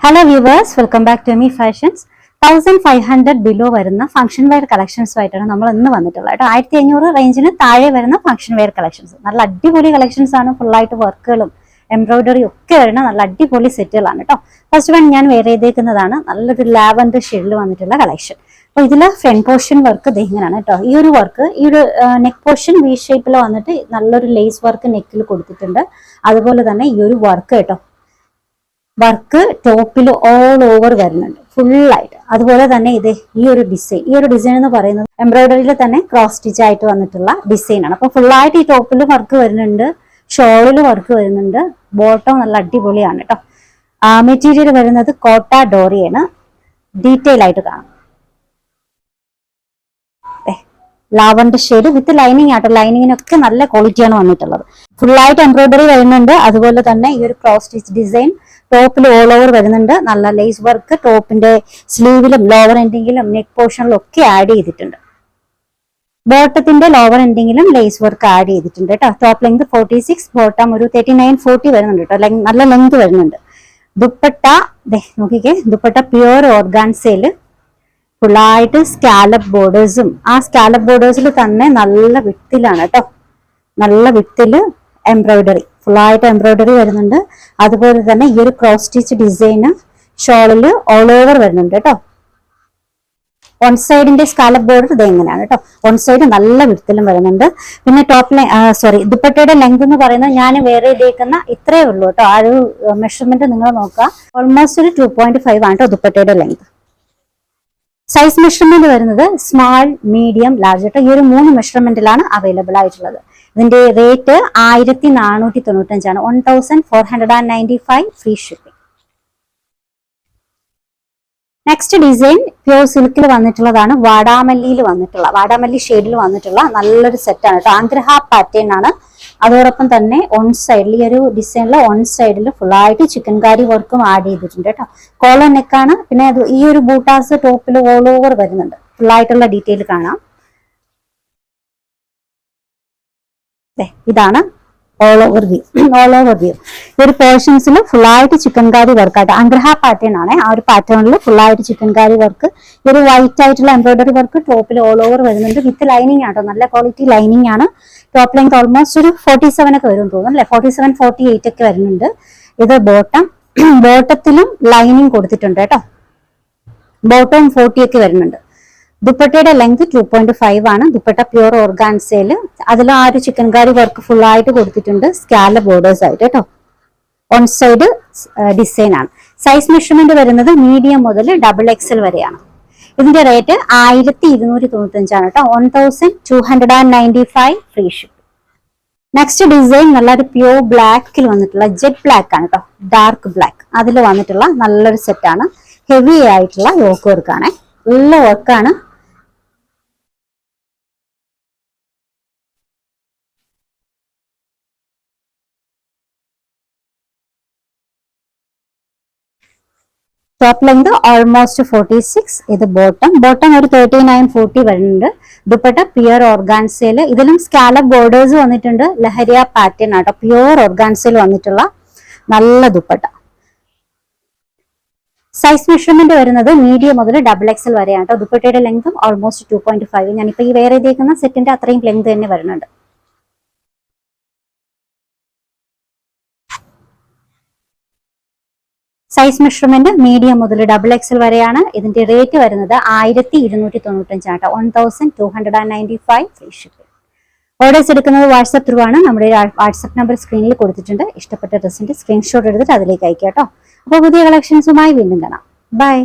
Hello viewers, welcome back to Emi Fashions. 1500 below വരുന്ന function wear collections ആയിട്ടാണ് നമ്മൾ ഇന്ന് വന്നിട്ടുള്ളത് കേട്ടോ. 1500 റേഞ്ചിന് താഴെ വരുന്ന ഫംഗ്ഷൻ വെയർ കളക്ഷൻസ്. നല്ല അടിപൊളി കളക്ഷൻസ് ആണ്, ഫുള്ളായിട്ട് വർക്കുകളും എംബ്രോയിഡറി ഒക്കെ വരുന്ന നല്ല അടിപൊളി സെറ്റുകളാണ് കേട്ടോ. ഫസ്റ്റ് വൺ ഞാൻ വെയർ ചെയ്തേക്കുന്നതാണ് നല്ലൊരു ലാവൻഡർ ഷെയ്ഡിൽ വന്നിട്ടുള്ള കളക്ഷൻ. അപ്പോൾ ഇതിൽ ഫ്രണ്ട് പോർഷൻ വർക്ക് ഇങ്ങനെയാണ് കേട്ടോ. ഈ ഒരു വർക്ക് ഈ ഒരു നെക്ക് പോർഷൻ വി ഷേപ്പിൽ വന്നിട്ട് നല്ലൊരു ലേസ് വർക്ക് നെക്കിൽ കൊടുത്തിട്ടുണ്ട്. അതുപോലെ തന്നെ ഈ ഒരു വർക്ക് കേട്ടോ, വർക്ക് ടോപ്പിൽ ഓൾ ഓവർ വരുന്നുണ്ട് ഫുള്ളായിട്ട്. അതുപോലെ തന്നെ ഇത് ഈ ഒരു ഡിസൈൻ എന്ന് പറയുന്നത് എംബ്രോയിഡറിയിൽ തന്നെ ക്രോസ് സ്റ്റിച്ച് ആയിട്ട് വന്നിട്ടുള്ള ഡിസൈൻ ആണ്. അപ്പൊ ഫുള്ളായിട്ട് ഈ ടോപ്പിൽ വർക്ക് വരുന്നുണ്ട്, ഷോളിൽ വർക്ക് വരുന്നുണ്ട്, ബോട്ടം നല്ല അടിപൊളിയാണ് കേട്ടോ. മെറ്റീരിയൽ വരുന്നത് കോട്ട ഡോറിയാണ്. ഡീറ്റെയിൽ ആയിട്ട് കാണാം. ലാവൻഡർ ഷെയ്ഡ് വിത്ത് ലൈനിങ് ആട്ടോ. ലൈനിങ്ങിനൊക്കെ നല്ല ക്വാളിറ്റിയാണ് വന്നിട്ടുള്ളത്. ഫുള്ളായിട്ട് എംബ്രോയിഡറി വരുന്നുണ്ട്. അതുപോലെ തന്നെ ഈ ഒരു ക്രോസ് സ്റ്റിച്ച് ഡിസൈൻ ടോപ്പിൽ ഓൾ ഓവർ വരുന്നുണ്ട്. നല്ല ലേസ് വർക്ക് ടോപ്പിന്റെ സ്ലീവിലും ലോവർ എൻഡിങ്ങിലും നെക്ക് പോർഷനിലും ഒക്കെ ആഡ് ചെയ്തിട്ടുണ്ട്. ബോട്ടത്തിന്റെ ലോവർ എൻഡിങ്ങിലും ലേസ് വർക്ക് ആഡ് ചെയ്തിട്ടുണ്ട് കേട്ടോ. ടോപ്പ് ലെങ്ത് 46, ബോട്ടം ഒരു 39-40 വരുന്നുണ്ട് കേട്ടോ. നല്ല ലെങ്ത് വരുന്നുണ്ട്. ദുപ്പട്ട നോക്കിക്കേ, ദുപ്പട്ട പ്യുവർ ഓർഗാൻസയില് ഫുള്ളായിട്ട് സ്കാലപ്പ് ബോർഡേഴ്സും, ആ സ്കാലപ്പ് ബോർഡേഴ്സിൽ തന്നെ നല്ല വിത്തിലാണ് കേട്ടോ. നല്ല വിത്തില് എംബ്രോയിഡറി, ഫുള്ളായിട്ട് എംബ്രോയിഡറി വരുന്നുണ്ട്. അതുപോലെ തന്നെ ഈ ഒരു ക്രോസ് സ്റ്റിച്ച് ഡിസൈന് ഷോളില് ഓൾ ഓവർ വരുന്നുണ്ട് കേട്ടോ. വൺ സൈഡിന്റെ സ്കാലപ്പ് ബോർഡർ ഇത് എങ്ങനെയാണ് കേട്ടോ. വൺ സൈഡ് നല്ല വിത്തിലും വരുന്നുണ്ട്. പിന്നെ ദുപ്പട്ടയുടെ ലെങ്ത് എന്ന് പറയുന്നത് ഞാൻ വേറെ ചെയ്തേക്കുന്ന ഇത്രയേ ഉള്ളൂ കേട്ടോ. ആ ഒരു മെഷർമെന്റ് നിങ്ങൾ നോക്കുക, ഓൾമോസ്റ്റ് ഒരു 2.5 ആണ് കേട്ടോ ദുപ്പട്ടയുടെ ലെങ്ത്. സൈസ് മെഷർമെന്റ് വരുന്നത് സ്മാൾ, മീഡിയം, ലാർജ് കേട്ടോ. ഈ ഒരു 3 മെഷർമെന്റിലാണ് അവൈലബിൾ ആയിട്ടുള്ളത്. ഇതിന്റെ റേറ്റ് 1495 ആണ്. 1495 free shipping. Next design pure സിൽക്കിൽ വന്നിട്ടുള്ളതാണ്. വാടാമല്ലി ഷെയ്ഡിൽ വന്നിട്ടുള്ള നല്ലൊരു സെറ്റാണ് കേട്ടോ. ആഗ്രഹ പാറ്റേൺ ആണ്. അതോടൊപ്പം തന്നെ ഓൺ സൈഡിൽ ഈ ഒരു ഡിസൈനിൽ ഓൺ സൈഡിൽ ഫുള്ളായിട്ട് ചിക്കൻകാരി വർക്കും ആഡ് ചെയ്തിട്ടുണ്ട് കേട്ടോ. കോളർ നെക്കാണ്. പിന്നെ ഈ ഒരു ബൂട്ടാസ് ടോപ്പിൽ ഓൾ ഓവർ വരുന്നുണ്ട്. ഫുള്ളായിട്ടുള്ള ഡീറ്റെയിൽ കാണാം. ഇതാണ് ഓൾ ഓവർ വ്യൂ. ഈ ഒരു പോർഷൻസിൽ ഫുള്ളായിട്ട് ചിക്കൻകാരി വർക്കായിട്ട് ആഗ്രഹ പാറ്റേൺ ആണ്. ആ ഒരു പാറ്റേണിൽ ഫുള്ളായിട്ട് ചിക്കൻകാരി വർക്ക്, ഈ ഒരു വൈറ്റ് ആയിട്ടുള്ള എംബ്രോയിഡറി വർക്ക് ടോപ്പിൽ ഓൾ ഓവർ വരുന്നുണ്ട്. വിത്ത് ലൈനിങ് ആട്ടോ. നല്ല ക്വാളിറ്റി ലൈനിങ് ആണ്. ടോപ്പ് ലെങ്ത് ഓൾമോസ്റ്റ് ഒരു 47 ഒക്കെ വരും തോന്നുന്നു അല്ലെ. 47-48 ഒക്കെ വരുന്നുണ്ട്. ഇത് ബോട്ടത്തിലും ലൈനിങ് കൊടുത്തിട്ടുണ്ട് കേട്ടോ. ബോട്ടം 40 ഒക്കെ വരുന്നുണ്ട്. ദുപ്പട്ടയുടെ ലെങ്ത് 2.5 ആണ്. ദുപ്പട്ട പ്യൂർ ഓർഗാൻസയില് അതിൽ ആ ഒരു ചിക്കൻകാരി വർക്ക് ഫുൾ ആയിട്ട് കൊടുത്തിട്ടുണ്ട്. സ്കാലപ്പ് ബോർഡേഴ്സ് ആയിട്ട് കേട്ടോ. ഓൺ സൈഡ് ഡിസൈൻ ആണ്. സൈസ് മെഷർമെന്റ് വരുന്നത് മീഡിയം മുതൽ XXL വരെയാണ്. ഇതിന്റെ റേറ്റ് 1295 ആണ് കേട്ടോ. 1295 ഫ്രീ ഷിപ്പ്. നെക്സ്റ്റ് ഡിസൈൻ നല്ലൊരു പ്യൂർ ബ്ലാക്കിൽ വന്നിട്ടുള്ള ജെറ്റ് ബ്ലാക്ക് ആണ് കേട്ടോ. ഡാർക്ക് ബ്ലാക്ക് അതിൽ വന്നിട്ടുള്ള നല്ലൊരു സെറ്റാണ്. ഹെവി ആയിട്ടുള്ള യോക്ക് വർക്കാണ്. നല്ല വർക്കാണ്. Top length almost 46. ഇത് ബോട്ടം ഒരു 39-40 വരുന്നുണ്ട്. ദുപ്പട്ട പ്യുവർ ഓർഗാൻസയില് ഇതിലും സ്കാലപ്പ് ബോർഡേഴ്സ് വന്നിട്ടുണ്ട്. ലഹരിയ പാറ്റേൺ ആട്ടോ. പ്യുവർ ഓർഗാൻസയിൽ വന്നിട്ടുള്ള നല്ല ദുപ്പട്ട. സൈസ് മെഷർമെന്റ് വരുന്നത് മീഡിയം മുതൽ XXL വരെയാണ് കേട്ടോ. ദുപ്പട്ടയുടെ ലെങ്തും ഓൾമോസ്റ്റ് 2.5. ഞാനിപ്പോ ഈ വേറെ ചെയ്തേക്കുന്ന സെറ്റിന്റെ അത്രയും ലെങ്ത് തന്നെ വരുന്നുണ്ട്. സൈസ് മെഷർമെന്റ് മീഡിയം മുതൽ XXL വരെയാണ്. ഇതിന്റെ റേറ്റ് വരുന്നത് 1295 ആണ്. 1295 ഫ്രീ ഷിപ്പിംഗ്. ഓർഡേഴ്സ് എടുക്കുന്നത് വാട്സ്ആപ്പ് ത്രൂ ആണ്. നമ്മുടെ വാട്സ്ആപ്പ് നമ്പർ സ്ക്രീനിൽ കൊടുത്തിട്ടുണ്ട്. ഇഷ്ടപ്പെട്ട ഡ്രസ്സിന്റെ സ്ക്രീൻഷോട്ട് എടുത്തിട്ട് അതിലേക്ക് അയക്കാം കേട്ടോ. അപ്പോൾ പുതിയ കളക്ഷൻസുമായി വീണ്ടും കാണാം. ബൈ.